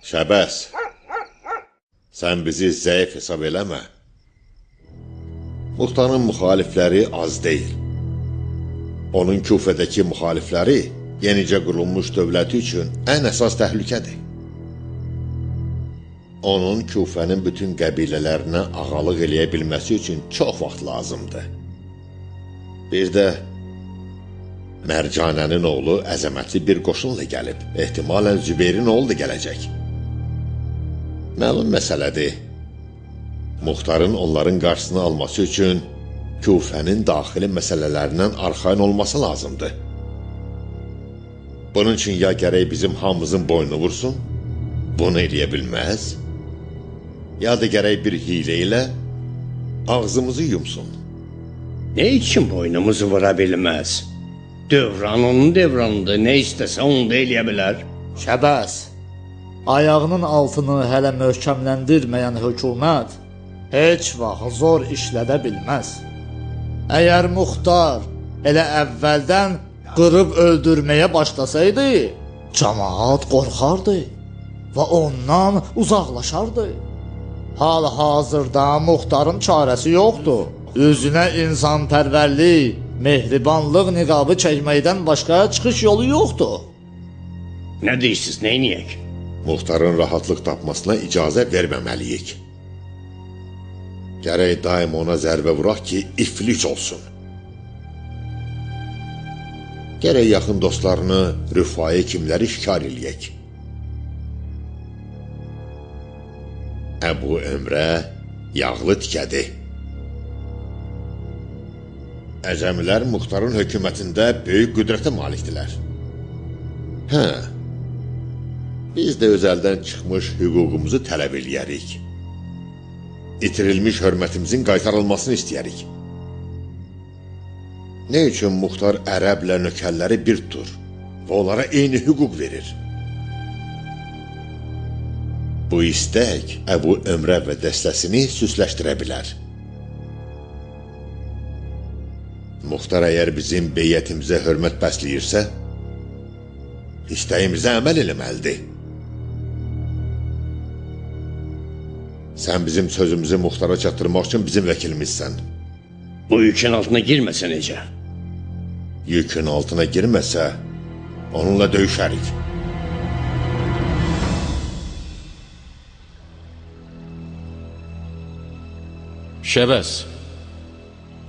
Şəbəs, sən bizi zəif hesab eləmə. Muxtarın müxalifləri az deyil. Onun Küfədəki müxalifləri yenicə qurulmuş dövləti üçün ən əsas təhlükədir. Onun Küfənin bütün qəbilələrinə ağalıq eləyə bilməsi üçün çox vaxt lazımdır. Bir də Mərcanənin oğlu əzəmətli bir qoşunla gəlib. Ehtimalən Zübeyrin oğlu da gələcək. Məlum məsələdir. Muxtarın onların qarşısını alması üçün Küfənin daxili məsələlərindən arxayın olması lazımdır. Bunun üçün ya gərək bizim hamımızın boynunu vursun, bunu eləyə bilməz, ya da gərək bir hilə ilə ağzımızı yumsun. Ne için boynumuzu vura bilməz? Dövran onun devranıdır, ne istəsə onu da eləyə bilər. Şəbəs, ayağının altını hələ möhkəmləndirməyən hökumət heç vaxt zor işlədə bilməz. Əgər Muxtar elə əvvəldən qırıb öldürməyə başlasaydı, cəmaat qorxardı və ondan uzaqlaşardı. Hal-hazırda Muxtarın çarəsi yoxdur. Üzünə insanpərvərlik, mehribanlıq niqabı çəkməkdən başqa çıxış yolu yoxdur. Ne deyirsiniz, neyniyək? Muxtarın rahatlıq tapmasına icazə verməməliyik. Gərək daim ona zərbə vuraq ki, iflic olsun. Gərək yaxın dostlarını, rüfai kimləri şikar eləyək. Əbu Ömrə yağlı tikədi. Əcəmilər Muxtarın hökumətində böyük qüdrətə malikdilər. Biz də özəldən çıxmış hüququmuzu tələb eləyərik. İtirilmiş hörmətimizin qaytarılmasını istəyərik. Ne üçün Muxtar ərəblə nökərləri bir tutur və onlara eyni hüquq verir? Bu istək Əbu Ömrə və dəstəsini süsləşdirə bilər. Muxtar əgər bizim beyyətimizə hörmət bəsləyirsə, istəyimizə əməl eləməlidir. Sən bizim sözümüzü Muxtara çatdırmaq üçün bizim vəkilimizsən. Bu yükün altına girməsə necə? Yükün altına girməsə, onunla döyüşərik. Şəbəs,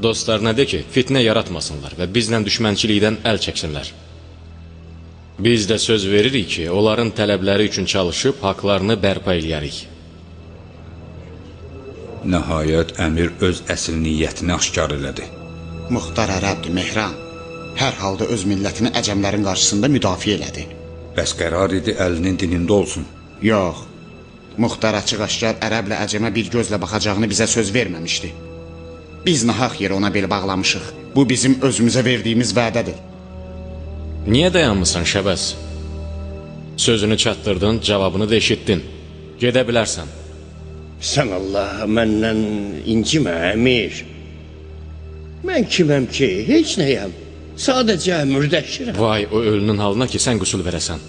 dostlarına de ki, fitnə yaratmasınlar və bizlə düşmənçilikdən əl çəksinlər. Biz də söz veririk ki, onların tələbləri üçün çalışıb haqlarını bərpa eləyərik. Nəhayət əmir öz əsl niyyətini aşkar elədi. Muxtar ərəbdir, Mehran. Hər halda öz millətini əcəmlərin qarşısında müdafiə elədi. Bəs qərar idi əlinin dinində olsun. Yox, Muxtar açıq-aşkar ərəblə əcəmə bir gözlə baxacağını bizə söz verməmişdi. Biz nahaq yerə ona bel bağlamışıq. Bu bizim özümüzə verdiyimiz vədədir. Niyə dayanmısan Şəbəs? Sözünü çatdırdın, cavabını da eşitdin. Gedə bilərsən. Sən Allah məndən incimə, əmir. Mən kiməm ki, heç nəyəm. Sadəcə mürdəşirəm. Vay o ölünün halına ki, sən qüsul verəsən.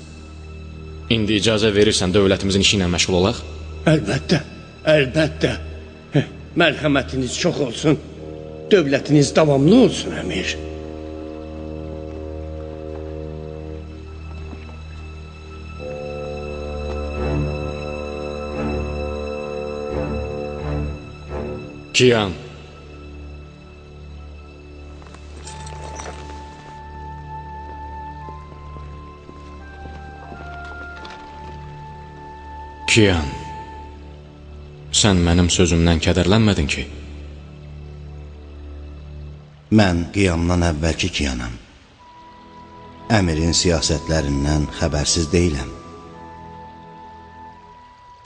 İndi icazə verirsən dövlətimizin işi ilə məşğul olaq? Əlbəttə, əlbəttə. Mərhəmətiniz çox olsun. Dövlətiniz davamlı olsun, əmir. Kiyan. Kiyan. Sən mənim sözümdən kədərlənmədin ki? Mən qiyamdan əvvəlki Kiyanam. Əmirin siyasətlərindən xəbərsiz deyiləm.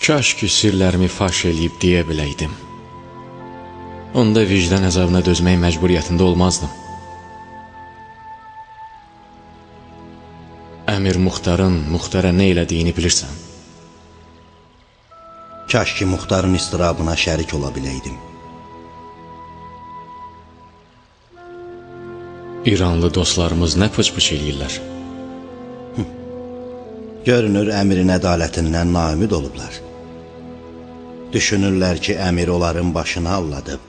Kaş ki sirlərimi faş eləyib deyə biləydim. Onda vicdan əzabına dözmək məcburiyyətində olmazdım. Əmir Muxtarın Muxtara nə elədiyini bilirsən. Kaş ki Muxtarın istirabına şərik ola biləydim. İranlı dostlarımız nə pıç-pıç eləyirlər? Görünür əmirin ədalətindən naümid olublar. Düşünürlər ki, əmir onların başını alladıb.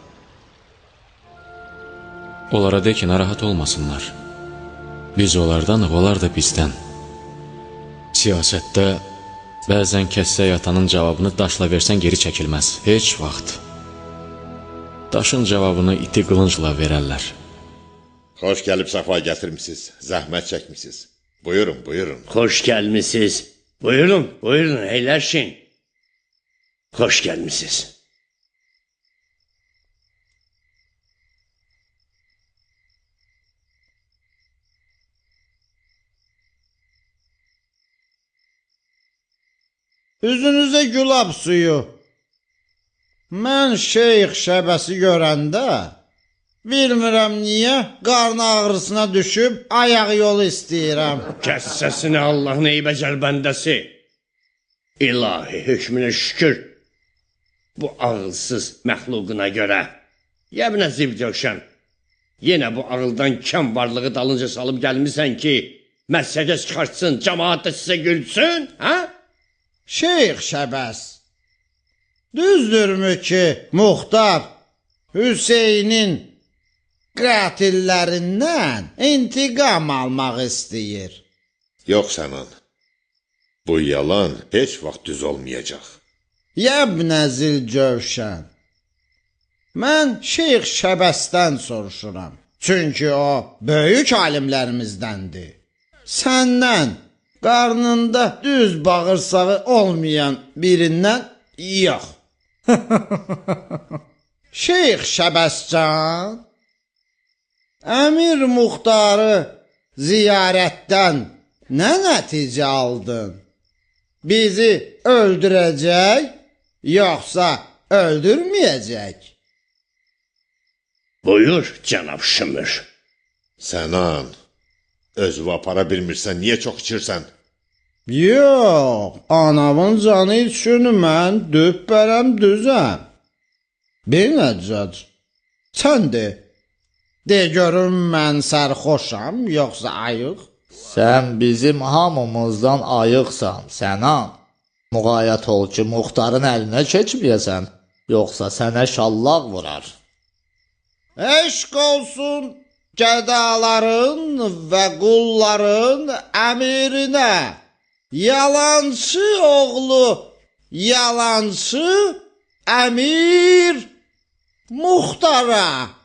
Onlara de ki, narahat olmasınlar. Biz onlardanıq, onlar da bizdən. Siyasətdə bəzən kəssə yatanın cavabını daşla versən geri çəkilməz. Heç vaxt. Daşın cavabını iti qılıncla verərlər. Xoş gəlib səfa gətirmisiniz, zəhmət çəkmisiniz. Buyurun, buyurun. Xoş gəlmisiniz. Buyurun, buyurun, əyləşin. Xoş gəlmisiniz. Üzünüzə gülab suyu. Mən şeyx şəbəsi görəndə, bilmirəm niyə, qarın ağrısına düşüb ayaq yolu istəyirəm. Kəs səsini Allahın eybəcəl bəndəsi. İlahi hökmünə şükür. Bu ağılsız məxluquna görə. Yəbnə zibdöşəm. Yenə bu ağıldan kəm varlığı dalınca salıb gəlmisən ki, məsələ çıxartsın, cəmaat da sizə gülsün, hə? Şeyx şəbəs, düzdürmü ki, Muxtar Hüseynin qatillərindən intiqam almaq istəyir? Yox sənan. Bu yalan heç vaxt düz olmayacaq. Yəbnə Zilcövşən, mən Şeyx Şəbəsdən soruşuram. Çünki o, böyük alimlərimizdəndir. Səndən, qarnında düz bağırsağı olmayan birindən yox. Şeyx Şəbəscan, Əmir Muxtarı ziyarətdən nə nəticə aldın? Bizi öldürəcək, yoxsa öldürməyəcək? Buyur, cənab Şımır. Sənan, özünü apara bilmirsən, niyə çox içirsən? Yox, anamın canı üçün mən düppərəm düzəm. Bir nəcəd, sən de görüm mən sərxoşam, yoxsa ayıq? Sən bizim hamımızdan ayıqsan, Sənan. Müğayət ol ki, Muxtarın əlinə keçməyəsən, yoxsa sənə şallaq vurar. Eşq olsun gədaların və qulların əmirinə, yalançı oğlu, yalançı əmir Muxtara.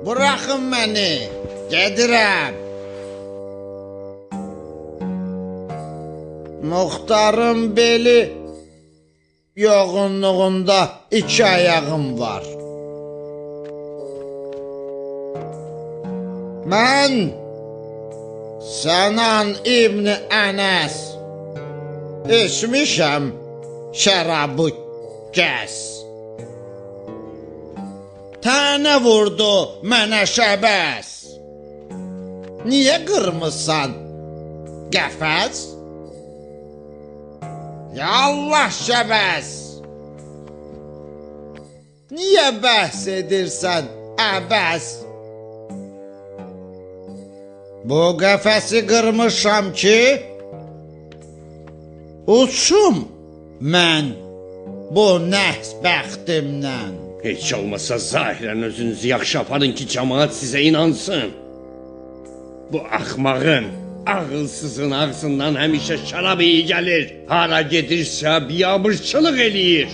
Bıraxın məni, gedirəm. Muxtarın beli yoğunluğunda 2 ayağım var. Mən Sənan İbn Ənəs içmişəm şərabı gəz. Tənə vurdu mənə şəbəs. Niyə qırmızsan qəfəs? Ya Allah şəbəs. Niyə bəhs edirsən əbəs? Bu qəfəsi qırmışam ki, uçum mən bu nəhs bəxtimdən. Heç olmasa zahirən özünüzü yaxşı aparın ki, cəmaat sizə inansın. Bu axmağın, ağılsızın ağzından həmişə şərab iyi gəlir. Hara gedirsə biabırçılıq eləyir.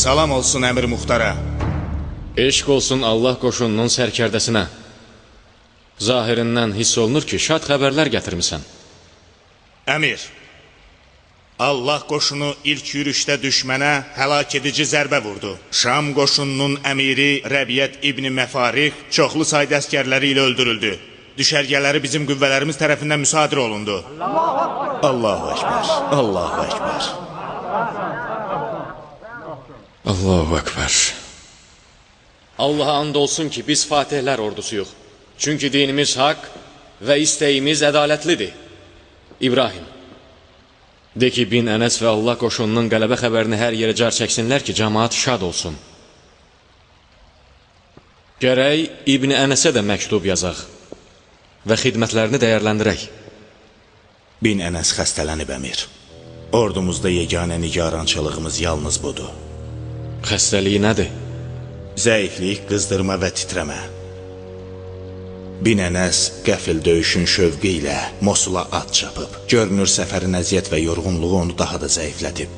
Salam olsun Əmir Muxtara. Eşq olsun Allah qoşununun sərkərdəsinə. Zahirindən hiss olunur ki, şad xəbərlər gətirmisən. Əmir, Allah qoşunu ilk yürüşdə düşmənə həlak edici zərbə vurdu. Şam qoşununun əmiri Rəbiyyət İbni Məfarix çoxlu sayda əskərləri ilə öldürüldü. Düşərgələri bizim qüvvələrimiz tərəfindən müsadir olundu. Allahu Əkbər, Allahu Əkbər. Allahu Ekber. Allaha and olsun ki biz fatihlər ordusuyuq. Çünki dinimiz haqq və istəyimiz ədalətlidir. İbrahim, de ki, bin Ənəs və Allah qoşununun qələbə xəbərini hər yerə car çəksinlər ki, cəmaat şad olsun. Gərək İbn Ənəsə də məktub yazaq və xidmətlərini dəyərləndirək. Bin Ənəs xəstələnib əmir. Ordumuzda yeganə nigarançılığımız yalnız budur. Xəstəliyi nədir? Zəiflik, qızdırma və titrəmə. Bin Ənəs qəfil döyüşün şövqü ilə Mosula at çapıb. Görünür səfərin əziyyət və yorğunluğu onu daha da zəiflətib.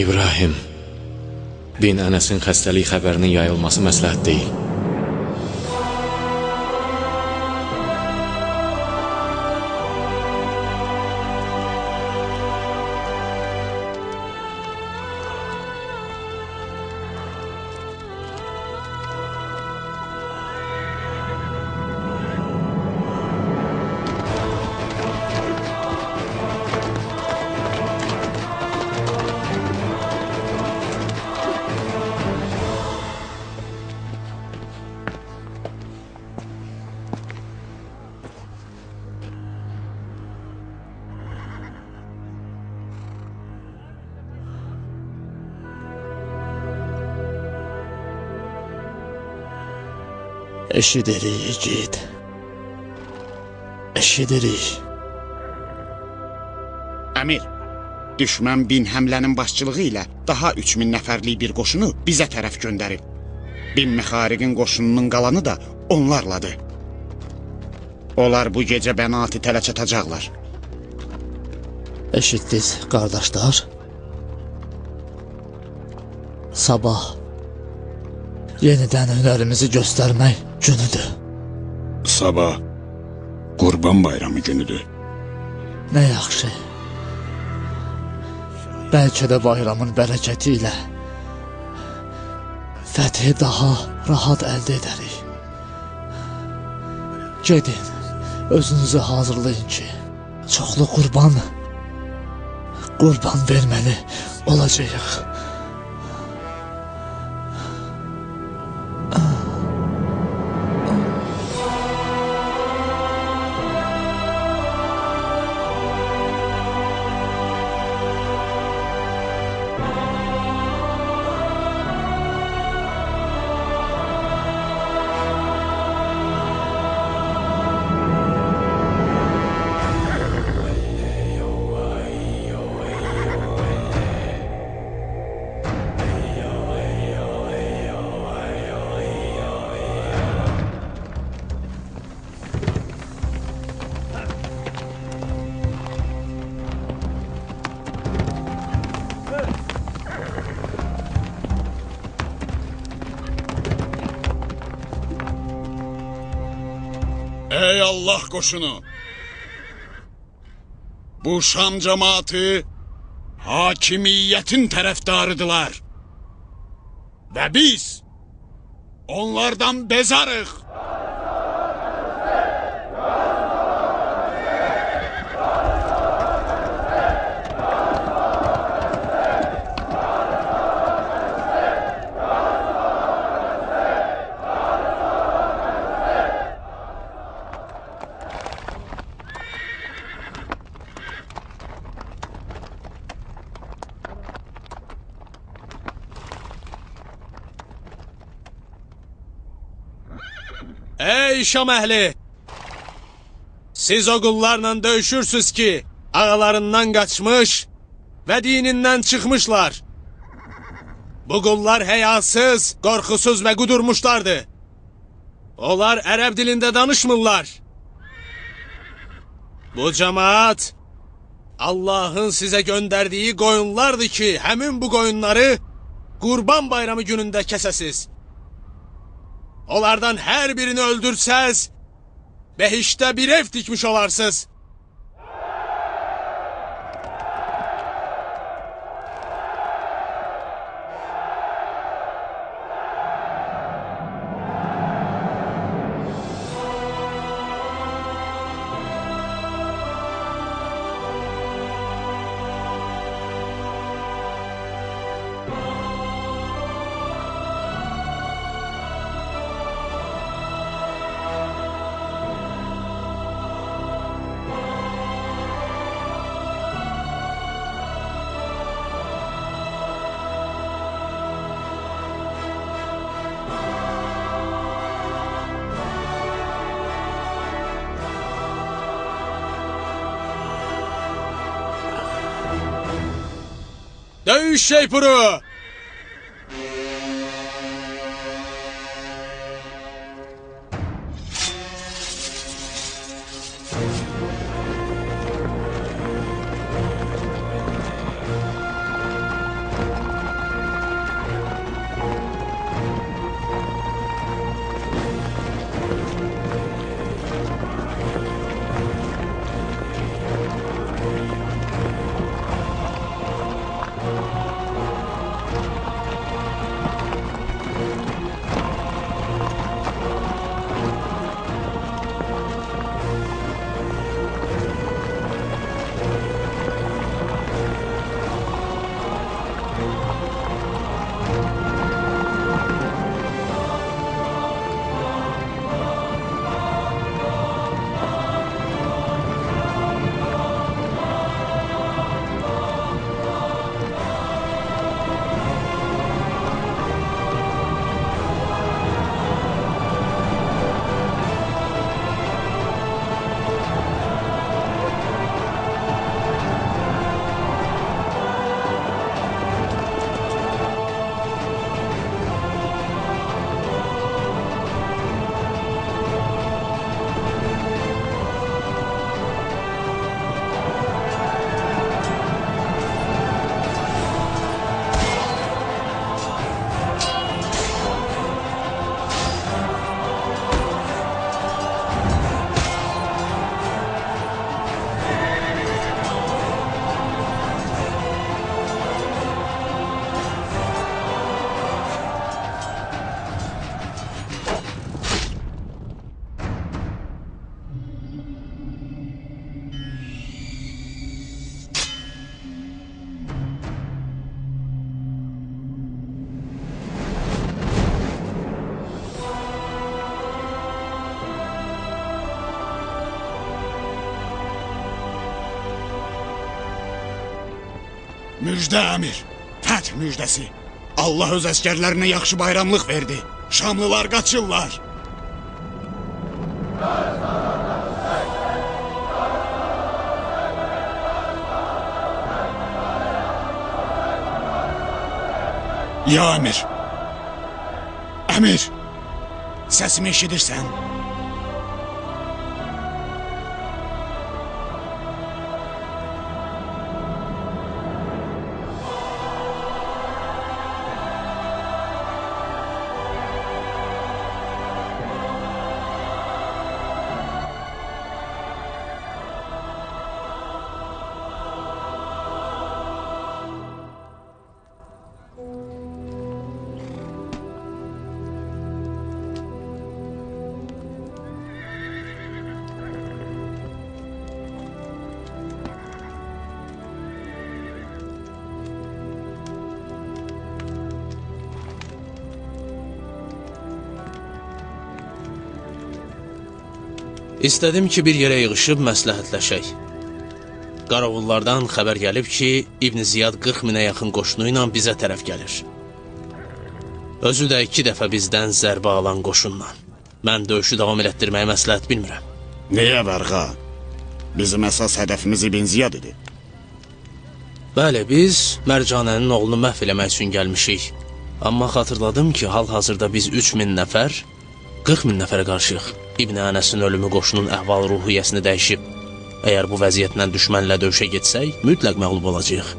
İbrahim, bin Ənəsin xəstəlik xəbərinin yayılması məsləhət deyil. Eşidirik, igid. Eşidirik. Əmir, düşmən bin həmlənin başçılığı ilə daha 3000 nəfərlik bir qoşunu bizə tərəf göndərib. Bin Məxariqin qoşununun qalanı da onlarladır. Onlar bu gecə Bənati tələ çatacaqlar. Eşitdiniz, qardaşlar. Sabah yenidən hünərimizi göstərmək günüdür. Sabah Qurban Bayramı günüdür. Nə yaxşı. Bəlkə də bayramın bərəkəti ilə fəthi daha rahat əldə edərik. Gedin, özünüzü hazırlayın ki, çoxlu qurban verməli olacağıq. Ey Allah qoşunu! Bu Şam cəmaatı hakimiyyətin tərəfdarıdılar. Və biz onlardan bezarıq. Ey Şam əhli! Siz o qullarla döyüşürsünüz ki, ağalarından qaçmış və dinindən çıxmışlar. Bu qullar həyasız, qorxusuz və qudurmuşlardır. Onlar ərəb dilində danışmırlar. Bu cəmaat Allahın sizə göndərdiyi qoyunlardır ki, həmin bu qoyunları Qurban Bayramı günündə kəsəsiz. Onlardan hər birini öldürsəz, behişdə bir ev tikmiş olarsınız. Döyüş şeypuru! Müjdə əmir, fəth müjdəsi. Allah öz əskərlərinə yaxşı bayramlıq verdi. Şamlılar qaçırlar. Ya əmir. Əmir. Səsimi eşidirsən? İstədim ki, bir yerə yığışıb məsləhətləşək. Qaravullardan xəbər gəlib ki, İbn Ziyad 40 minə yaxın qoşunu ilə bizə tərəf gəlir. Özü də 2 dəfə bizdən zərbə alan qoşunla. Mən döyüşü davam elətdirməyi məsləhət bilmirəm. Niyə Vərqa? Bizim əsas hədəfimiz İbn Ziyad idi. Bəli, biz Mərcanənin oğlunu məhv eləmək üçün gəlmişik. Amma xatırladım ki, hal-hazırda biz 3000 nəfər, 40 min nəfərə qarşıyıq. İbn Ənəsin ölümü qoşunun əhval-ruhiyyəsini dəyişib. Əgər bu vəziyyətlə düşmənlə döyüşə getsək, mütləq məğlub olacağıq.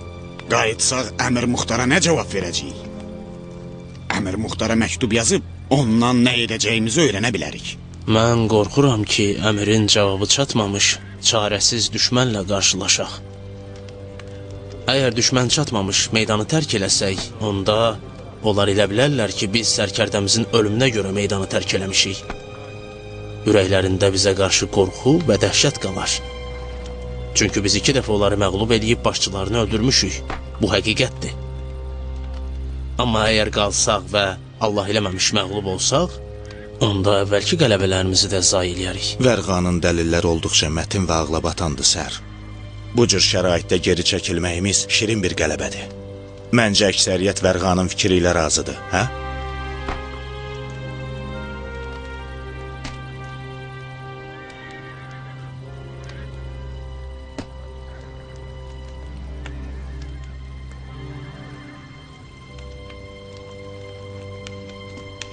Qayıtsaq Əmir Muxtara nə cavab verəcəyik? Əmir Muxtara məktub yazıb, ondan nə edəcəyimizi öyrənə bilərik. Mən qorxuram ki, əmirin cavabı çatmamış, çarəsiz düşmənlə qarşılaşaq. Əgər düşmən çatmamış, meydanı tərk eləsək, onda onlar elə bilərlər ki, biz sərkərdəmizin ölümünə görə meydanı tərk eləmişik. Ürəklərində bizə qarşı qorxu və dəhşət qalar. Çünki biz 2 dəfə onları məğlub edib başçılarını öldürmüşük. Bu həqiqətdir. Amma əgər qalsaq və Allah eləməmiş məğlub olsaq, onda əvvəlki qələbələrimizi də zayi eləyərik. Vərqanın dəlilləri olduqca mətin və ağlabatandır, sər. Bu cür şəraitdə geri çəkilməyimiz şirin bir qələbədir. Məncə əksəriyyət Vərqanın fikri ilə razıdır, hə?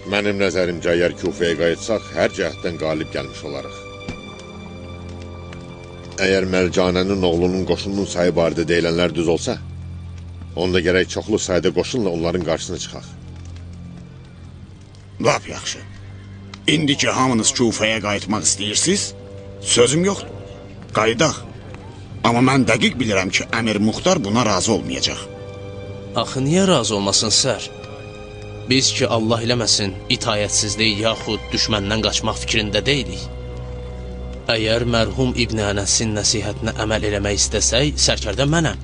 Mənim nəzərimcə, əgər Kufəyə qayıtsaq, hər cəhətdən qalib gəlmiş olarıq. Əgər Mərcanənin oğlunun qoşununun sayı barədə deyilənlər düz olsa, onda gərək çoxlu sayda qoşunla onların qarşısına çıxaq. Lap yaxşı. İndi ki, hamınız Kufəyə qayıtmaq istəyirsiniz, sözüm yoxdur. Qayıdaq. Amma mən dəqiq bilirəm ki, Əmir Muxtar buna razı olmayacaq. Axı niyə razı olmasın, sər? Biz ki, Allah eləməsin, itayətsizlik yaxud düşməndən qaçmaq fikrində deyilik. Əgər mərhum İbn Ənəsin nəsihətinə əməl eləmək istəsək, sərkərdə mənəm.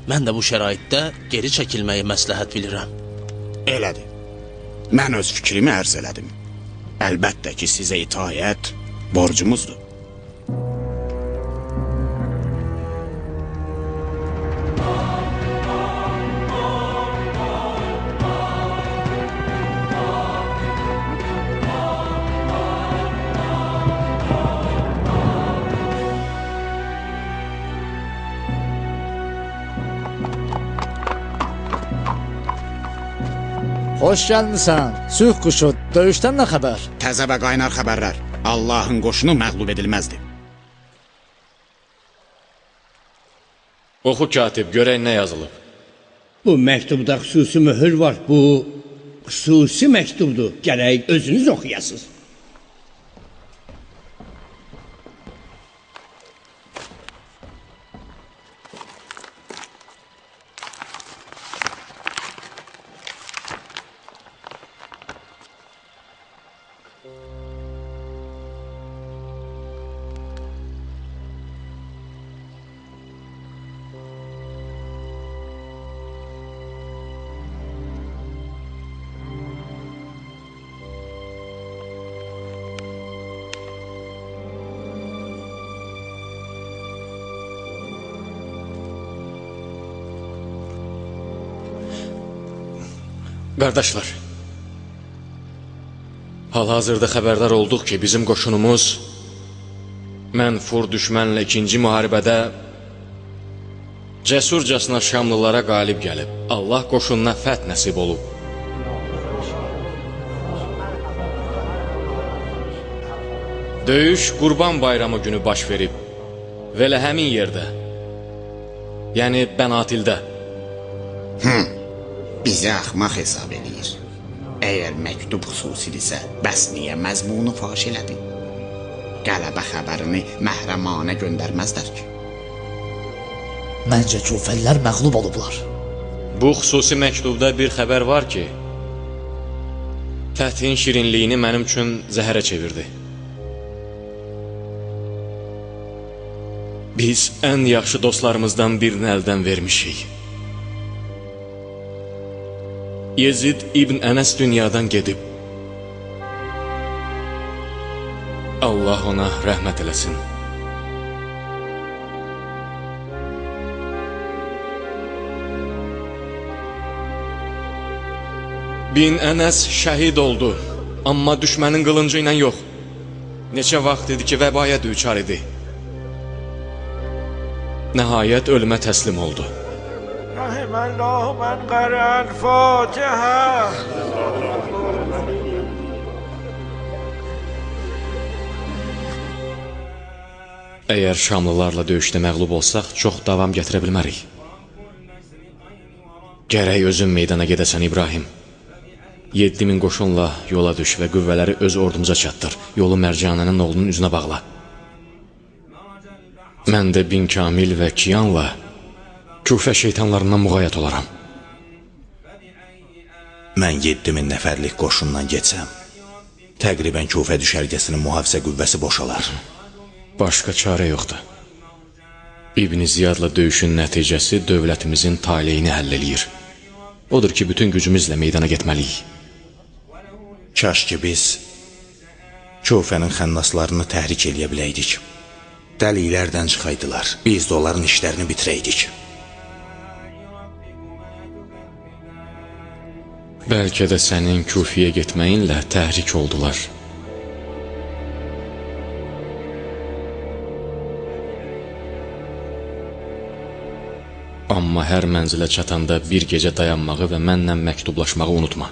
Mən də bu şəraitdə geri çəkilməyi məsləhət bilirəm. Elədir. Mən öz fikrimi ərz elədim. Əlbəttə ki, sizə itayət borcumuzdur. Xoş gəlmisən, sülh quşu, döyüşdən nə xəbər? Təzə və qaynar xəbərlər. Allahın qoşunu məğlub edilməzdi. Oxu katib, görək nə yazılıb. Bu məktubda xüsusi möhür var. Bu xüsusi məktubdur. Gərək özünüz oxuyasınız. Qardaşlar, hal-hazırda xəbərdar olduq ki, bizim qoşunumuz mənfur düşmənlə ikinci müharibədə cəsurcasına Şamlılara qalib gəlib. Allah qoşununa fəth nəsib olub. Döyüş Qurban Bayramı günü baş verib və elə həmin yerdə, yəni Bənatildə. Bizi axmaq hesab edir. Əgər məktub xüsusidirsə, bəs niyə məzmunu faş elədi? Qələbə xəbərini məhrəmanə göndərməzlər ki. Məncə Kufəllər məğlub olublar. Bu xüsusi məktubda bir xəbər var ki, fəthin şirinliyini mənim üçün zəhərə çevirdi. Biz ən yaxşı dostlarımızdan birini əldən vermişik. Yezid İbn Ənəs dünyadan gedib. Allah ona rəhmət eləsin. Bin Ənəs şəhid oldu, amma düşmənin qılıncı ilə yox. Neçə vaxt idi ki, vəbaya düçar idi. Nəhayət ölümə təslim oldu. Rahimallahu mən qara'al Fatiha. Əgər Şamlılarla döyüşdə məğlub olsaq, çox davam gətirə bilmərik. Gərək özün meydana gedəsən İbrahim. 7000 qoşunla yola düş və qüvvələri öz ordumuza çatdır. Yolu Mərcanənin oğlunun üzünə bağla. Mən də Bin Kamil və Kiyanla Kufə şeytanlarından müğayət olaram. Mən 7000 nəfərlik qoşundan geçsəm, təqribən Kufə düşərgəsinin mühafizə qüvvəsi boşalar. Başqa çarə yoxdur. İbn Ziyadla döyüşün nəticəsi dövlətimizin taleyini həll eləyir. Odur ki, bütün gücümüzlə meydana getməliyik. Kaş ki biz Kufənin xənnaslarını təhrik eləyə biləydik. Dəliklərdən çıxaydılar, biz də onların işlərini bitirəydik. Bəlkə də sənin Kufiyə getməyinlə təhrik oldular. Amma hər mənzilə çatanda bir gecə dayanmağı və mənlə məktublaşmağı unutma.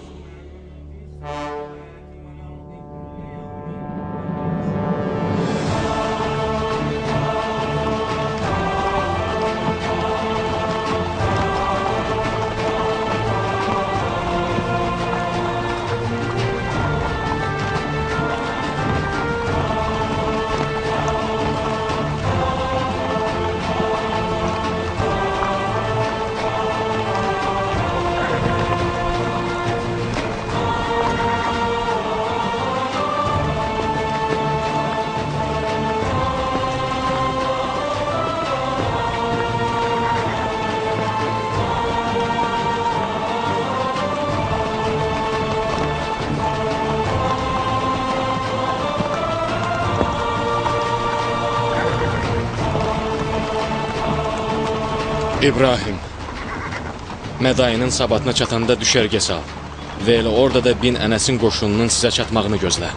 İbrahim, Mədayinin sabatına çatanda düşərgə sal və elə orada da bin Ənəsin qoşununun sizə çatmağını gözlə.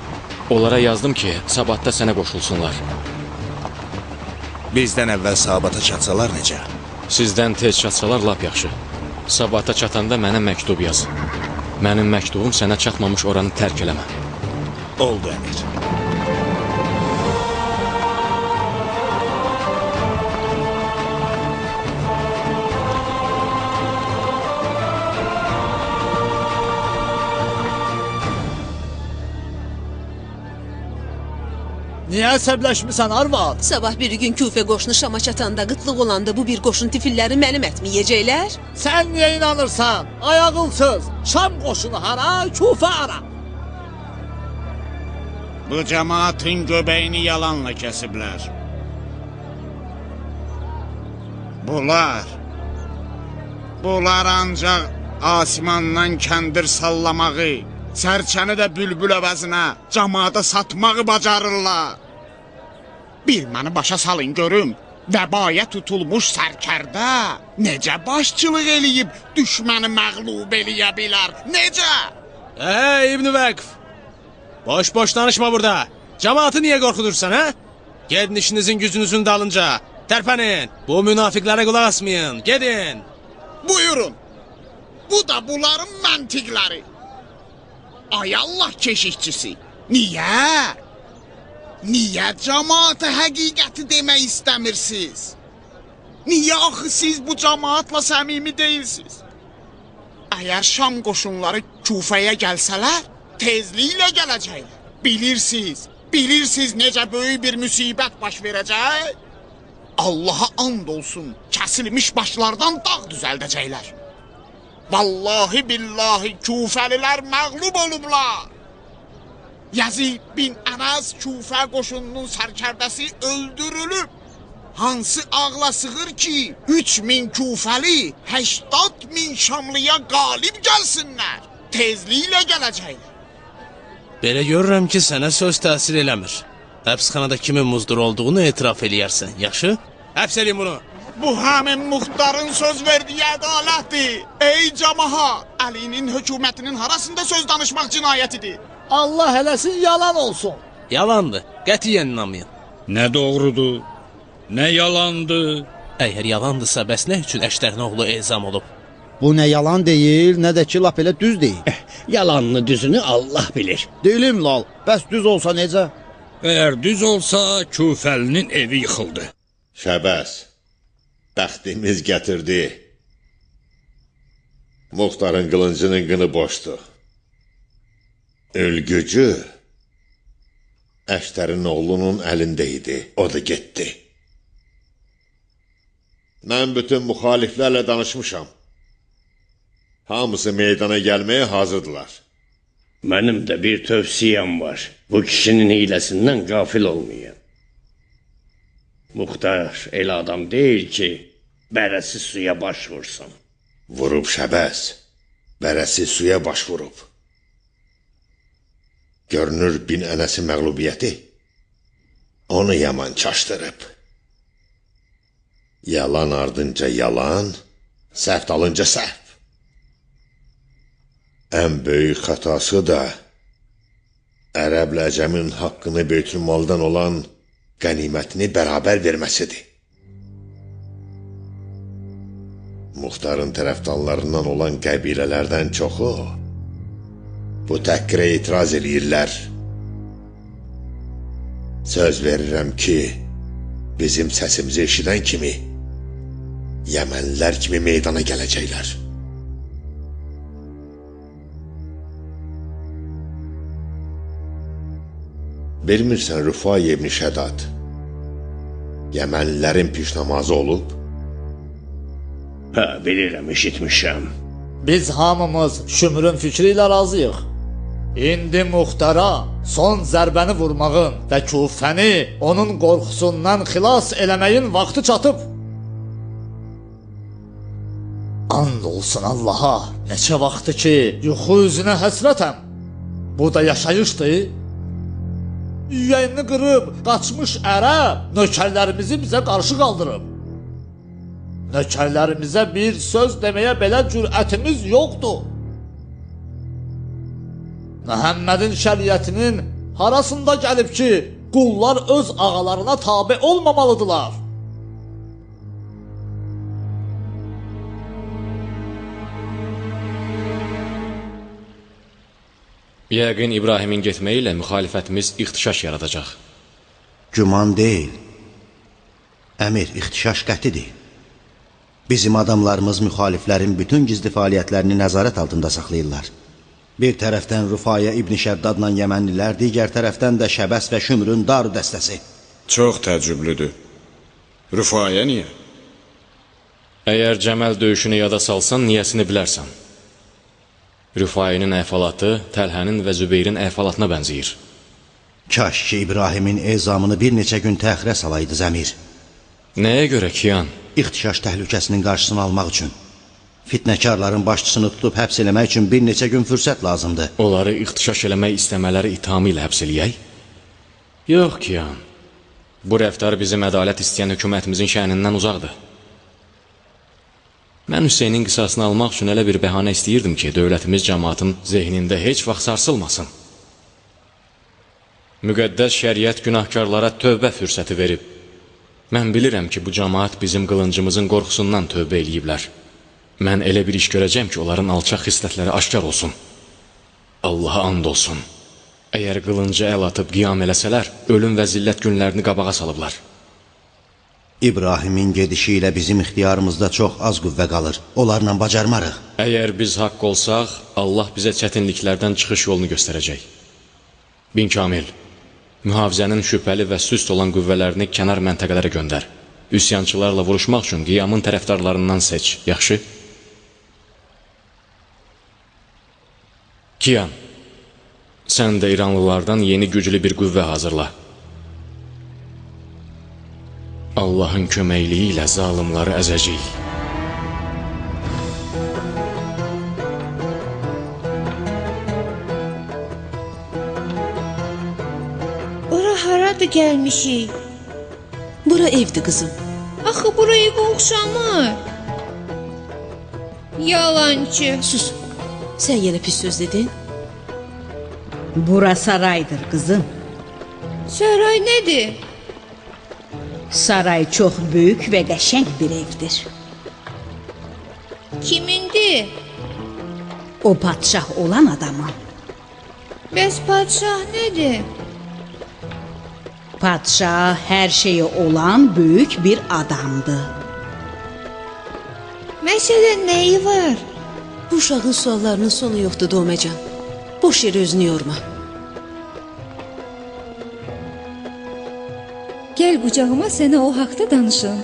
Onlara yazdım ki, sabatda sənə qoşulsunlar. Bizdən əvvəl sabata çatsalar necə? Sizdən tez çatsalar lap yaxşı. Sabata çatanda mənə məktub yaz. Mənim məktubum sənə çatmamış oranı tərk eləmə. Oldu, əmir. Niyə əsəbləşmisən arvad? Sabah bir gün Küfə qoşunu Şama çatanda, qıtlıq olanda bu bir qoşun tifilləri mənim etməyəcəklər? Sən niyə inanırsan? Ayağılsız. Şam qoşunu hara, Küfə hara? Bu cəmaatın göbəyini yalanla kəsiblər. Bunlar ancaq asimandan kəndir sallamağı, sərçəni də bülbül əvəzinə cəmaata satmağı bacarırlar. Bir məni başa salın görüm, vəbaya tutulmuş sərkərdə necə başçılıq eləyib düşməni məğlub eləyə bilər, necə? İbn-i Vəqf, boş-boş danışma burada. Cəmaatı niyə qorxudursan, hə? Gedin işinizin gücünüzün dalınca, tərpənin, bu münafiqlərə qulaq asmayın, gedin. Buyurun, bu da bunların məntiqləri. Ay Allah keşikçisi, niyə? Niyə cəmaata həqiqəti demək istəmirsiniz? Niyə axı siz bu cəmaatla səmimi deyilsiniz? Əgər Şam qoşunları Küfəyə gəlsələr, tezliklə gələcəklər. Bilirsiniz necə böyük bir müsibət baş verəcək? Allaha and olsun, kəsilmiş başlardan dağ düzəldəcəklər. Vallahi billahi Küfəlilər məğlub olublar. Yazid bin Ənəs Küfə qoşununun sərkərdəsi öldürülüb. Hansı ağla sığır ki, 3000 Küfəli 80.000 Şamlıya qalib gəlsinlər. Tezliklə gələcəklər. Belə görürəm ki, sənə söz təsir eləmir. Həbsxanada kimin muzdur olduğunu etiraf eləyərsən, yaxşı? Həbs eləyin bunu. Bu həmin muxtarın söz verdiyi ədalətdir. Ey cəmaat, Əlinin hökumətinin harasında söz danışmaq cinayətidir. Allah eləsin yalan olsun. Yalandır, qətiyyən inanmayın. Nə doğrudur, nə yalandır. Əgər yalandırsa, bəs nə üçün Əştərin oğlu ezam olub? Bu nə yalan deyil, nə də ki, lap elə düz deyil. Yalanını düzünü Allah bilir. Deyilim lal, bəs düz olsa necə? Əgər düz olsa, Küfəlinin evi yıxıldı. Şəbəs, bəxtimiz gətirdi. Muxtarın qılıncının qını boşdur. Ülgücü Əştərin oğlunun əlində idi, o da getdi. Mən bütün müxaliflərlə danışmışam. Hamısı meydana gəlməyə hazırdılar. Mənim də bir tövsiyəm var. Bu kişinin hiləsindən qafil olmayın. Muxtar elə adam deyil ki, bərəsi suya baş vursun. Vurub Şəbəs, bərəsi suya baş vurub. Görünür bin Ənəsi məğlubiyyəti onu yaman çaşdırıb. Yalan ardınca yalan, səhv dalınca səhv. Ən böyük xətası da Ərəblə Əcəmin haqqını Beytülmaldan olan qənimətini bərabər verməsidir. Muxtarın tərəfdarlarından olan qəbilələrdən çoxu bu təhqirə etiraz eləyirlər. Söz verirəm ki, bizim səsimizi eşidən kimi Yəmənlər kimi meydana gələcəklər. Bilmirsən Rüfay ibn Şədad Yəmənlilərin pişnamazı olub? Hə, bilirəm, eşitmişəm. Biz hamımız Şümrün fikri ilə razıyıq. İndi Muxtara son zərbəni vurmağın və Küfəni onun qorxusundan xilas eləməyin vaxtı çatıb. And olsun Allaha, neçə vaxtı ki, yuxu üzünə həsrətəm. Bu da yaşayışdır. Yüyəyini qırıb, qaçmış ərəb, nökərlərimizi bizə qarşı qaldırıb. Nökərlərimizə bir söz deməyə belə cürətimiz yoxdur. Məhəmmədin şəriətinin harasında gəlib ki, qullar öz ağalarına tabe olmamalıdırlar. Yəqin İbrahimin getməyi ilə müxalifətimiz ixtişaş yaradacaq. Güman deyil. Əmir, ixtişaş qətidir. Bizim adamlarımız müxaliflərin bütün gizli fəaliyyətlərini nəzarət altında saxlayırlar. Bir tərəfdən Rüfaya İbn Şəddadla Yəmənlilər, digər tərəfdən də Şəbəs və Şümrün Daru dəstəsi. Çox təəccüblüdür. Rüfaya niyə? Əgər Cəməl döyüşünü yada salsan, niyəsini bilərsən. Rüfayinin əhvalatı Təlhənin və Zübeyrin əhvalatına bənzəyir. Kaş ki, İbrahimin ezamını bir neçə gün təxirə salaydı Zəmir. Nəyə görə Kiyan? İxtişaş təhlükəsinin qarşısını almaq üçün. Fitnəkarların başçısını tutub həbs eləmək üçün bir neçə gün fürsət lazımdır. Onları ixtişaş eləmək istəmələri ithamı ilə həbs eləyək? Yox Kiyan. Bu rəftar bizim ədalət istəyən hökumətimizin şənindən uzaqdır. Mən Hüseynin qisasını almaq üçün elə bir bəhanə istəyirdim ki, dövlətimiz cəmaatın zehnində heç vaxt sarsılmasın. Müqəddəs şəriət günahkarlara tövbə fürsəti verib. Mən bilirəm ki, bu cəmaat bizim qılıncımızın qorxusundan tövbə eləyiblər. Mən elə bir iş görəcəm ki, onların alçaq xislətləri aşkar olsun. Allaha and olsun. Əgər qılıncı əl atıb qiyam eləsələr, ölüm və zillət günlərini qabağa salıblar. İbrahimin gedişi ilə bizim ixtiyarımızda çox az qüvvə qalır. Onlarla bacarmarıq. Əgər biz haqq olsaq, Allah bizə çətinliklərdən çıxış yolunu göstərəcək. Bin Kamil, mühafizənin şübhəli və süst olan qüvvələrini kənar məntəqələrə göndər. Üsyançılarla vuruşmaq üçün qiyamın tərəfdarlarından seç, yaxşı? Kiyan, sən də İranlılardan yeni güclü bir qüvvə hazırla. Allahın köməkliyi ilə zalimları əzəcəyik. Ora haradır gəlmişik? Bura evdir qızım. Axı bura evə oxşamır. Yalancı. Sus, sən yenə pis söz dedin. Bura saraydır qızım. Saray nədir? Saray çox böyük və qəşəng bir evdir. Kimindir? O padşah olan adamın. Bəs padşah nədir? Padşah hər şeyi olan böyük bir adamdır. Məsələn, nəyi var? Bu uşağın suallarının sonu yoxdur Domecan. Boş yere özünü yorma. Gəl bucağıma sənə o haqda danışım.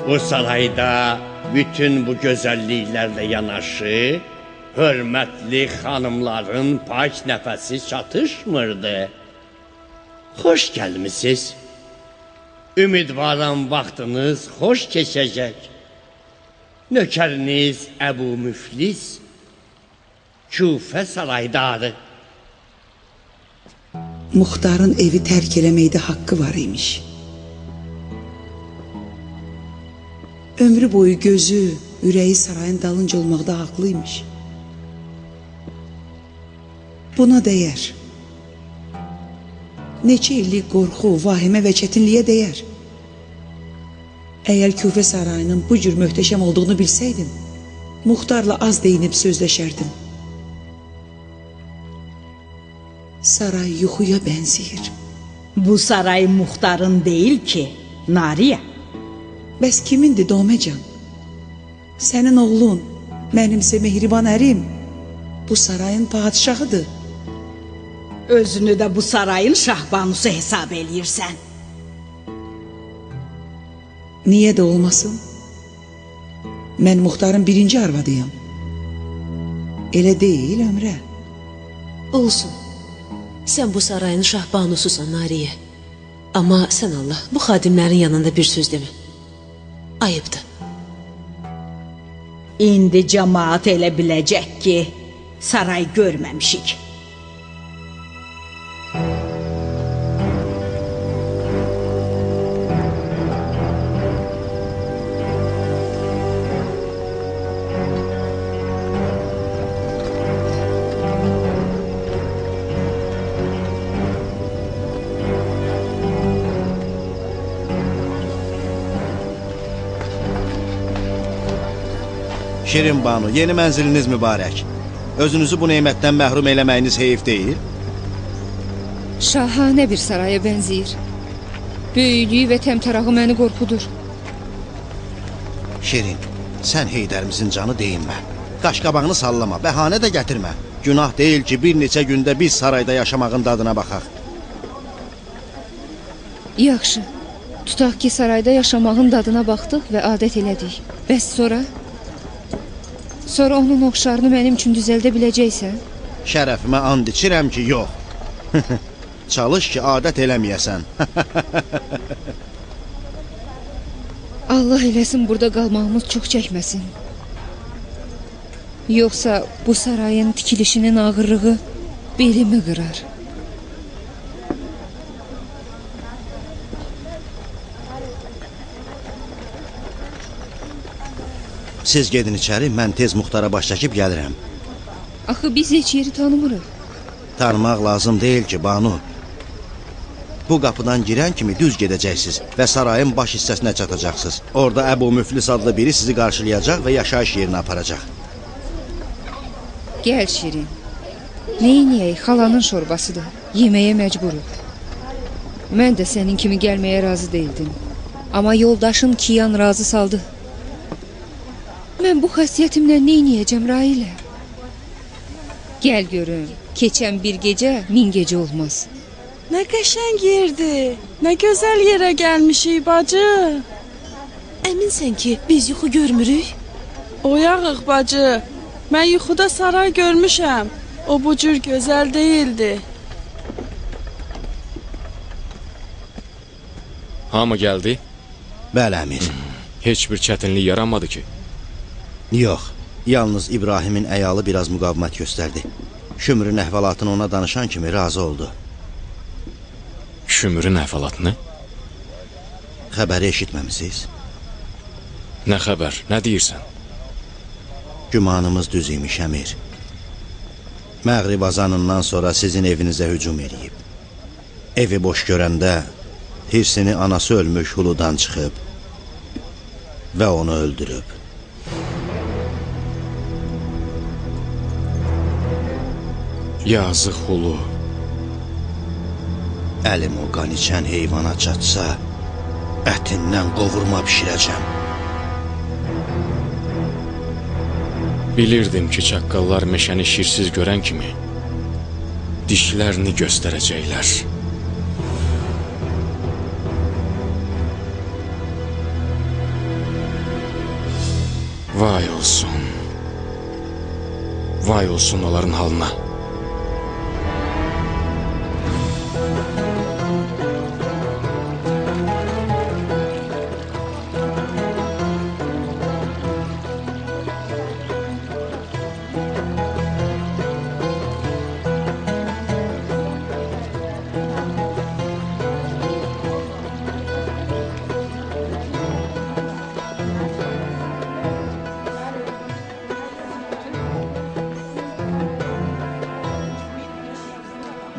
Bu sarayda bütün bu gözəlliklərlə yanaşı, hörmətli xanımların pak nəfəsi çatışmırdı. Xoş gəlmisiniz. Ümidvaram vaxtınız xoş keçəcək. Nökəriniz Əbu Müflis, Küfə saraydadır. Muxtarın evi tərk eləməkdə haqqı var imiş. Ömrü boyu gözü, ürəyi sarayın dalınca olmaqda haqlıymış. Buna dəyər. Neçə illik qorxu, vahimə və çətinliyə dəyər. Əgər Küfə sarayının bu cür möhtəşəm olduğunu bilsəydim, Muxtarla az deyinib sözləşərdim. Saray yuxuya bənzəyir. Bu saray Muxtarın deyil ki, Nariyə. Bəs kimindir Domecan? Sənin oğlun, mənimsə mehriban ərim, bu sarayın padişahıdır. Özünü də bu sarayın şahbanusu hesab eləyirsən. Niyə də olmasın? Mən Muxtarın birinci arvadıyam. Elə deyil Ömrə? Olsun. Sən bu sarayın şahbanususan Nariyə. Amma sən Allah, bu xadimlərin yanında bir söz demə. Ayıbdır. İndi cəmaat elə biləcək ki, saray görməmişik. Şirin Banu, yeni mənziliniz mübarək. Özünüzü bu neymətdən məhrum eləməyiniz heyif deyil. Şahanə bir saraya bənzəyir. Böyüklüyü və təmtərağı məni qorxudur. Şirin, sən Heydərimizin canı deyinmə. Qaşqabağını sallama, bəhanə də gətirmə. Günah deyil ki, bir neçə gündə biz sarayda yaşamağın dadına baxaq. Yaxşı, tutaq ki, sarayda yaşamağın dadına baxdıq və adət elədik. Bəs sonra? Sonra onun oxşarını mənim üçün düzəldə biləcəksən? Şərəfimə and içirəm ki, yox. Çalış ki, adət eləməyəsən. Allah eləsin, burada qalmağımız çox çəkməsin. Yoxsa bu sarayın tikilişinin ağırlığı belimi qırar. Siz gedin içəri, mən tez muxtara baş çəkib gəlirəm. Axı biz heç yeri tanımırıq. Tanımaq lazım deyil ki, Banu. Bu qapıdan girən kimi düz gedəcəksiniz və sarayın baş hissəsinə çatacaqsınız. Orada Əbu Müflis adlı biri sizi qarşılayacaq və yaşayış yerinə aparacaq. Gəl Şirin. Neyniyək, xalanın şorbasıdır. Yeməyə məcburuq. Mən də sənin kimi gəlməyə razı deyildim. Amma yoldaşın Kiyan razı saldı. Mən bu xasiyyətimlə neyniyəcəm Railə? Gəl görüm, keçən bir gecə 1000 gecə olmaz. Nə qəşəng yerdir, nə gözəl yerə gəlmişik bacı. Əminsən ki, biz yuxu görmürük? Oyağıq bacı, mən yuxuda saray görmüşəm. O bu cür gözəl deyildi. Hamı gəldi? Bəli, əmir. Heç bir çətinlik yaranmadı ki? Yox, yalnız İbrahimin əyalı biraz müqavimət göstərdi. Şümrün əhvalatını ona danışan kimi razı oldu. Şümrün əhvalatını? Xəbəri eşitməmisiniz? Nə xəbər, nə deyirsən? Gümanımız düz imiş, əmir. Məğrib azanından sonra sizin evinizə hücum edib. Evi boş görəndə hirsini anası ölmüş huludan çıxıb və onu öldürüb. Yazıq hulu. Əlim o qan içən heyvana çatsa, ətindən qovurma bişirəcəm. Bilirdim ki, çaqqallar meşəni şirsiz görən kimi dişlərini göstərəcəklər. Vay olsun. Vay olsun onların halına.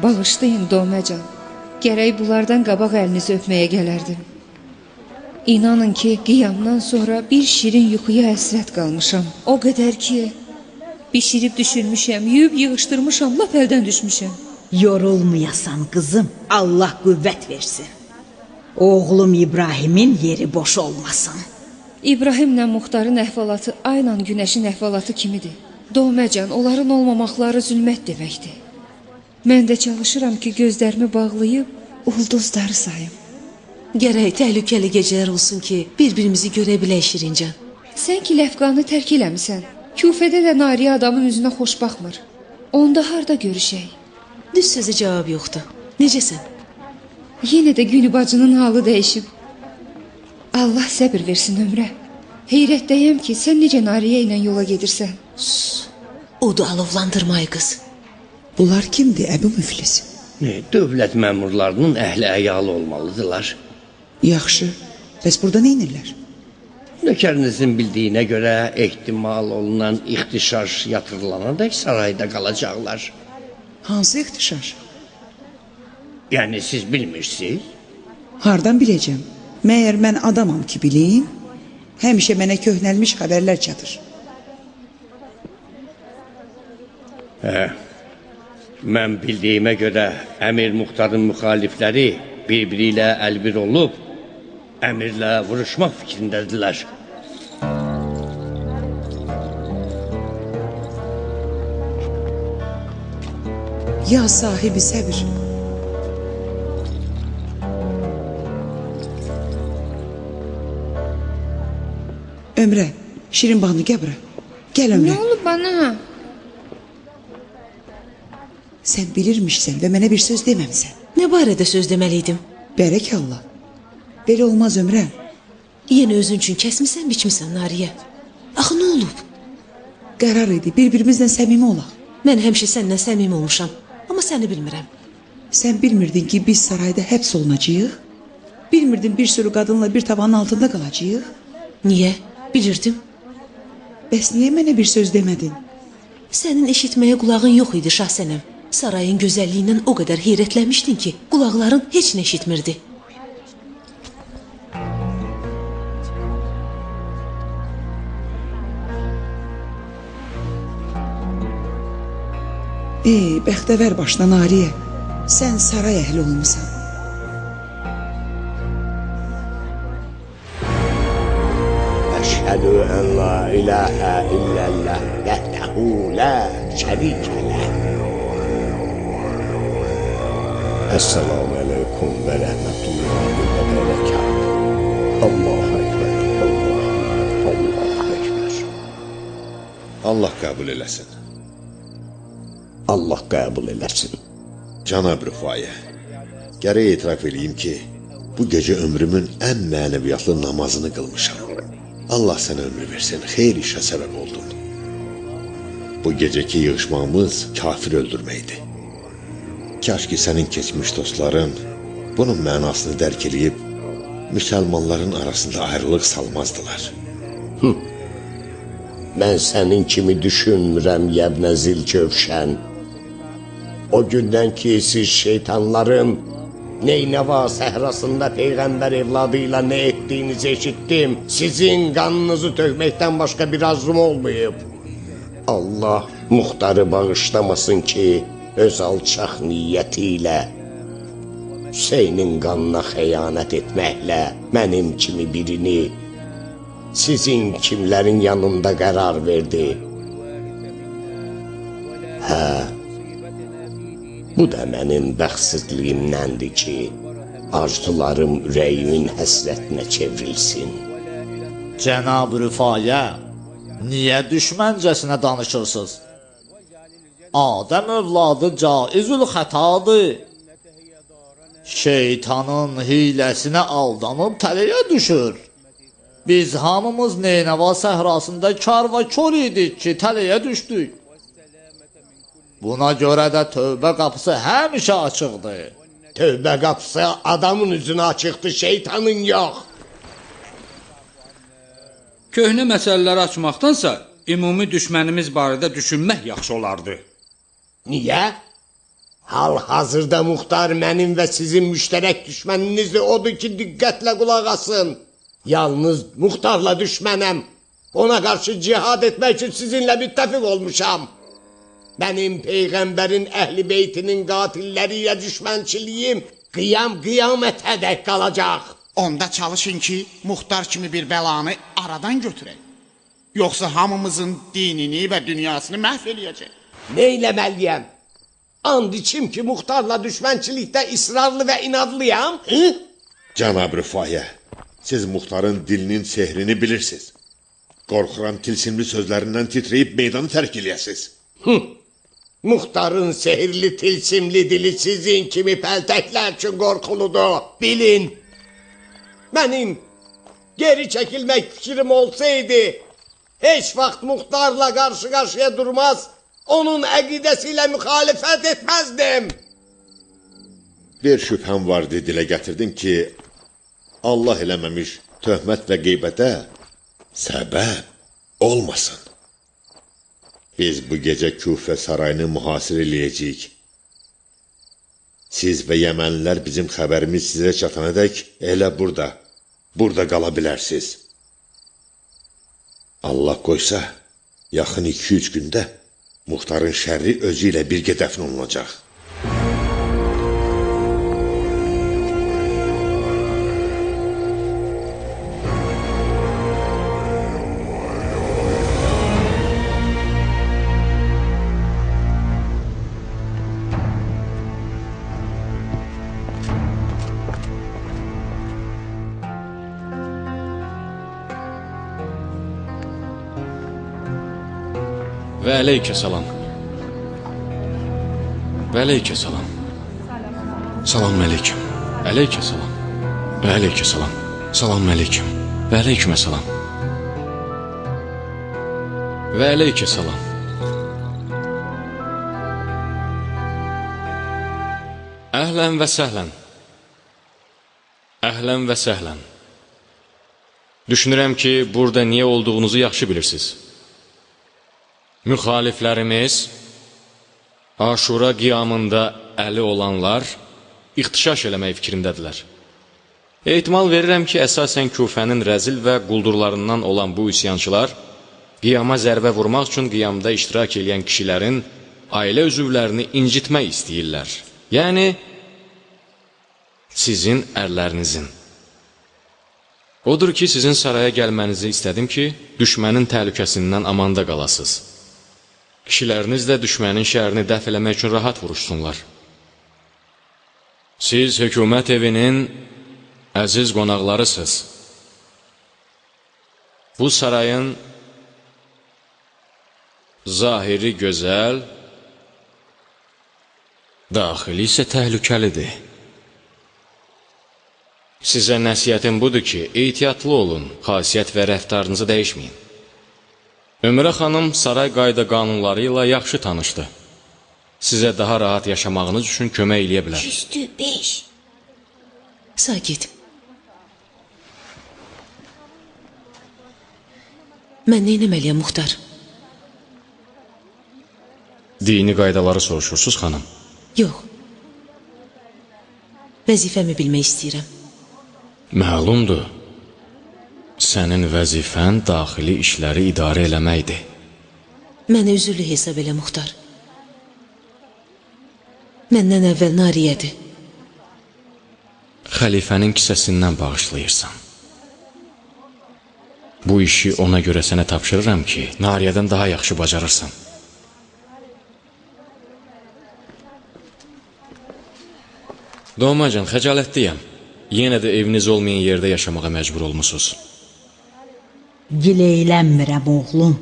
Bağışlayın Doməcan. Gərək bunlardan qabaq əlinizi öpməyə gələrdim. İnanın ki, qiyamdan sonra bir şirin yuxuya həsrət qalmışam. O qədər ki, bişirib düşürmüşəm, yuyub yığışdırmışam, lap əldən düşmüşəm. Yorulmayasan qızım, Allah qüvvət versin. Oğlum İbrahimin yeri boş olmasın. İbrahimlə Muxtarın əhvalatı aynan günəşin əhvalatı kimidir. Doməcan, onların olmamaqları zülmət deməkdir. Mən də çalışıram ki, gözlərimi bağlayıb ulduzları sayım. Gərək təhlükəli gecələr olsun ki, bir-birimizi görə bilək Şirincan. Sən ki, Ləfqanı tərk eləmisən. Küfədə də Nariyə adamın üzünə xoş baxmır. Onda harda görüşək? Düz sözə cavab yoxdur. Necəsən? Yenə də Gülü bacının halı dəyişib. Allah səbir versin ömrə. Heyrətdəyəm ki, sən necə Nariyə ilə yola gedirsən. Odu alovlandırmay qız. Bunlar kimdir, Əbu Müflis? Dövlət məmurlarının əhli əyalı olmalıdırlar. Yaxşı, bəs burada nə inirlər? Nökərinizin bildiyinə görə ehtimal olunan ixtişaş yatırılanadək sarayda qalacaqlar. Hansı ixtişaş? Yəni siz bilmirsiniz? Hardan biləcəm? Məyər mən adamam ki bileyim? Həmişə mənə köhnəlmiş xəbərlər çatır. Mən bildiyimə görə Əmir Muxtarın müxalifləri bir-biri ilə əlbir olub, əmirlə vuruşmaq fikrindədirlər. Ya sahibi səbir. Ömrə, Şirin bağını gəl bura. Gəl Ömrə. Nə olub bana? Sən bilirmişsən və mənə bir söz deməmsən. Nə barədə söz deməliydim? Bərəkallah. Belə olmaz Ömrə. Yenə özün üçün kəsmisən, biçmisən Nariyə. Axı nə olub? Qərar idi, bir-birimizlə səmimi olaq. Mən həmişə səndən səmimi olmuşam, amma səni bilmirəm. Sən bilmirdin ki, biz sarayda həbs olunacağıq? Bilmirdin bir sürü qadınla bir tavanın altında qalacağıq? Niyə? Bilirdim. Bəs niyə mənə bir söz demədin? Sənin eşitməyə qulağın yox idi Şahsənəm. Sarayın gözəlliyindən o qədər heyrətlənmişdin ki, qulaqların heç nə eşitmirdi. Ey, bəxtəvər başına Nariyə, sən saray əhli olmusan. Əşhədü ən la iləhə illəlləh vəhdəhu lə şərikə ləh. Esselamu aleykum və rəhmətullahi və bərəkət. Allahu Ekber, Allahu Ekber. Allah qəbul eləsin. Allah qəbul eləsin. Cənab Rüfayə, gərək etiraf edeyim ki, bu gecə ömrümün ən mənəviyyatlı namazını qılmışam. Allah sənə ömrü versin, xeyr işə səbəb oldun. Bu gecəki yığışmamız kafir öldürməkdir. Kaş ki, sənin keçmiş dostların bunun mənasını dərk edib, müsəlmanların arasında ayrılıq salmazdılar. Mən sənin kimi düşünmürəm, Yəbnə Zilkövşən. O gündən ki, siz şeytanların Neynəva səhrasında Peyğəmbər evladıyla nə etdiyinizi eşitdim. Sizin qanınızı tökməkdən başqa bir arzum olmayıb. Allah Muxtarı bağışlamasın ki, öz alçaq niyyəti ilə Hüseynin qanına xəyanət etməklə mənim kimi birini sizin kimlərin yanında qərar verdi. Bu da mənim bəxtsizliyimdəndir ki, arzularım ürəyimin həsrətinə çevrilsin. Cənab Rüfayə, niyə düşməncəsinə danışırsınız? Adəm övladı caizül xətadır. Şeytanın hiləsinə aldanıb tələyə düşür. Biz hamımız Neynəva səhrasında kar və kör idik ki, tələyə düşdük. Buna görə də tövbə qapısı həmişə açıqdır. Tövbə qapısı adamın üzünə açıqdır, şeytanın yox. Köhnə məsələləri açmaqdansa, ümumi düşmənimiz barədə düşünmək yaxşı olardı. Niyə? Hal-hazırda Muxtar mənim və sizin müştərək düşməninizdir, odur ki, diqqətlə qulaq asın. Yalnız Muxtarla düşmənəm. Ona qarşı cihad etmək üçün sizinlə müttəfiq olmuşam. Mənim Peyğəmbərin əhl-i beytinin qatilləri ilə düşmənçiliyim qiyamətə dək qalacaq. Onda çalışın ki, Muxtar kimi bir bəlanı aradan götürək. Yoxsa hamımızın dinini və dünyasını məhv eləyəcək. Nə eləməliyəm? And içim ki, Muxtarla düşmənçilikdə israrlı və inadlıyam. Cənab Rüfayə, siz Muxtarın dilinin sehrini bilirsiniz. Qorxuram tilsimli sözlərindən titrəyib meydanı tərk eləyəsiniz. Muxtarın sehirli tilsimli dili sizin kimi pəltəklər üçün qorxuludur. Bilin. Mənim geri çəkilmək fikrim olsaydı, heç vaxt Muxtarla qarşı-qarşıya durmaz, onun əqidəsiyle müxalifət etməzdim. Bir şüphem vardı, dilə gətirdim ki, Allah eləməmiş töhmət və qeybətə səbəb olmasın. Biz bu gecə Küfə sarayını mühasir eləyəcəyik. Siz və Yəmənlilər bizim xəbərimiz sizə çatanədək elə burada qala bilərsiniz. Allah qoysa, yaxın 2-3 gündə Muxtarın şərri özü ilə birgə dəfn olunacaq. Və əleykə salam. Və əleykə salam. Salam əleyküm. Əleykə salam. Və əleykə salam. Salam əleyküm. Və əleykümə salam. Və əleykə salam. Əhlən və səhlən. Əhlən və səhlən. Düşünürəm ki, burada niyə olduğunuzu yaxşı bilirsiniz. Müxaliflərimiz, Aşura qiyamında əli olanlar ixtişaş eləmək fikrindədirlər. Ehtimal verirəm ki, əsasən Küfənin rəzil və quldurlarından olan bu üsyançılar qiyama zərbə vurmaq üçün qiyamda iştirak edən kişilərin ailə üzvlərini incitmək istəyirlər. Yəni, sizin ərlərinizin. Odur ki, sizin saraya gəlmənizi istədim ki, düşmənin təhlükəsindən amanda qalasınız. Kişiləriniz də düşmənin şəhərini dəf eləmək üçün rahat vuruşsunlar. Siz hökumət evinin əziz qonaqlarısınız. Bu sarayın zahiri gözəl, daxili isə təhlükəlidir. Sizə nəsiyyətim budur ki, ehtiyatlı olun, xasiyyət və rəftarınızı dəyişməyin. Ömrə xanım saray qayda qanunları ilə yaxşı tanışdı. Sizə daha rahat yaşamağınız üçün kömək eləyə bilər. 5. Sakit. Mən nə etməliyəm, Muxtar? Dini qaydaları soruşursunuz, xanım? Yox. Vəzifəmi bilmək istəyirəm. Məlumdur. Sənin vəzifən daxili işləri idarə eləməkdir. Mənə üzürlü hesab elə, Muxtar. Məndən əvvəl Nariyədir. Xəlifənin kisəsindən bağışlayırsan. Bu işi ona görə sənə tapşırıram ki, Nariyədən daha yaxşı bacarırsan. Doğmacan, xəcalətdiyəm. Yenə də eviniz olmayan yerdə yaşamağa məcbur olmusunuz. Gileylənmirəm, oğlum.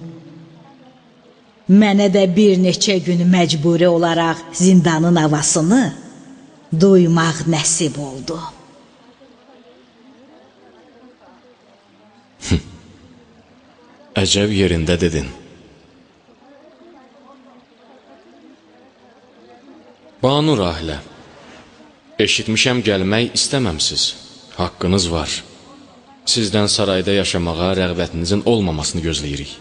Mənə də bir neçə gün məcburi olaraq zindanın havasını duymaq nəsib oldu. Əcəb yerində dedin. Banu Rahilə, eşitmişəm gəlmək istəməmsiz. Haqqınız var. Sizdən sarayda yaşamağa rəğbətinizin olmamasını gözləyirik.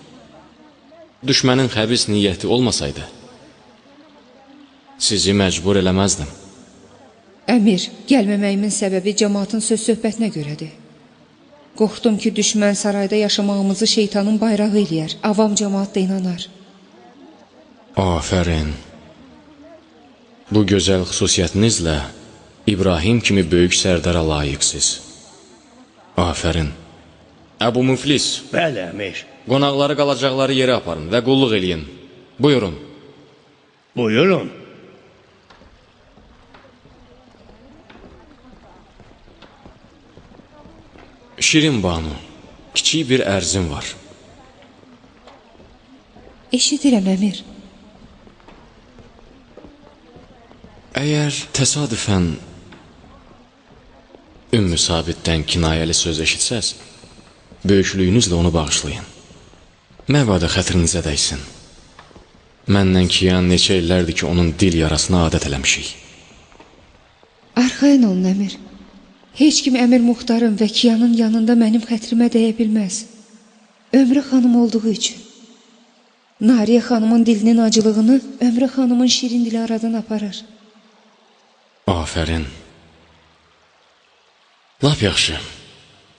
Düşmənin xəbis niyyəti olmasaydı, sizi məcbur eləməzdim. Əmir, gəlməməyimin səbəbi cəmaatın söz-söhbətinə görədir. Qorxdum ki, düşmən sarayda yaşamağımızı şeytanın bayrağı eləyər. Avam cəmaat da inanar. Afərin. Bu gözəl xüsusiyyətinizlə İbrahim kimi böyük sərdara layiqsiz. Afərin. Əbu Müflis. Bəli, əmir. Qonaqları qalacaqları yerə aparın və qulluq eləyin. Buyurun. Buyurun. Şirin Banu, kiçik bir ərzim var. Eşidirəm, əmir. Əgər təsadüfən Ümmü Sabitdən kinayəli söz eşitsəz, böyüklüyünüzlə onu bağışlayın. Məvada xətrinizə dəysin. Məndən Kiyan neçə illərdir ki, onun dil yarasına adət eləmişik. Arxayın olun, Əmir. Heç kim Əmir Muxtarın və Kiyanın yanında mənim xətrimə dəyə bilməz. Ömrə xanım olduğu üçün. Nariyə xanımın dilinin acılığını Ömrə xanımın şirin dili aradan aparır. Afərin. Lap yaxşı.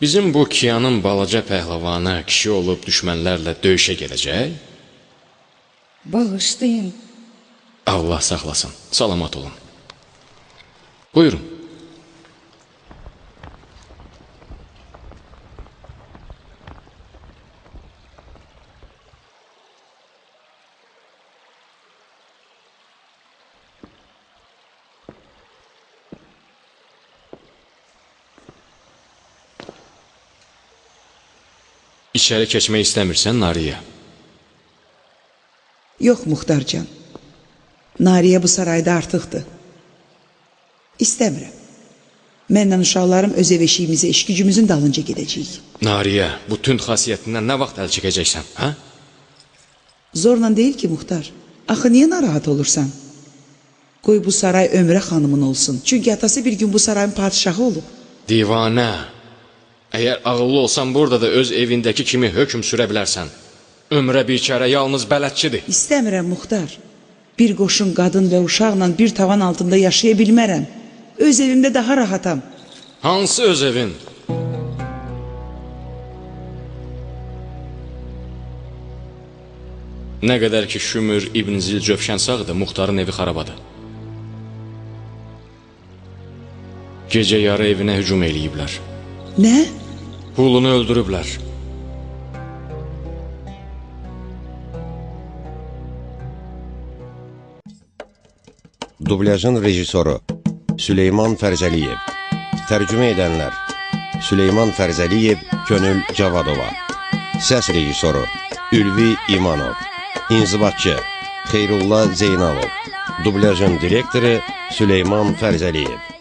Bizim bu Kiyanın balaca pəhləvanı kişi olub düşmənlərlə döyüşə gedəcək? Bağışlayın. Allah saxlasın. Salamat olun. Buyurun. İçəri keçmək istəmirsən, Nariyə? Yox, Muxtarcan. Nariyə bu sarayda artıqdır. İstəmirəm. Mənlə uşaqlarım öz ev eşiyimizə, iş gücümüzün dalınca gedəcəyik. Nariyə, bu tünd xasiyyətindən nə vaxt əl çəkəcəksən, hə? Zorla deyil ki, Muxtar. Axı niyə narahat olursan? Qoy bu saray Ömrə xanımın olsun. Çünki atası bir gün bu sarayın padişahı olub. Divanə. Əgər ağıllı olsan, burada da öz evindəki kimi hökm sürə bilərsən. Ömrə bir kərə yalnız bələdçidir. İstəmirəm, Muxtar. Bir qoşun qadın və uşaqla bir tavan altında yaşaya bilmərəm. Öz evimdə daha rahatam. Hansı öz evin? Nə qədər ki Şümür İbn Zilcöfşən sağdır, Muxtarın evi xarabadır. Gecə yarı evinə hücum eləyiblər. Nə? Hulunu öldürüblər. Dublyajın rejissoru Süleyman Fərzəliyev. Tərcümə edənlər Süleyman Fərzəliyev, Könül Cavadova. Səs rejissoru Ülvi İmanov. İnzibatçı Xeyrullah Zeynalov. Dublyajın direktoru Süleyman Fərzəliyev.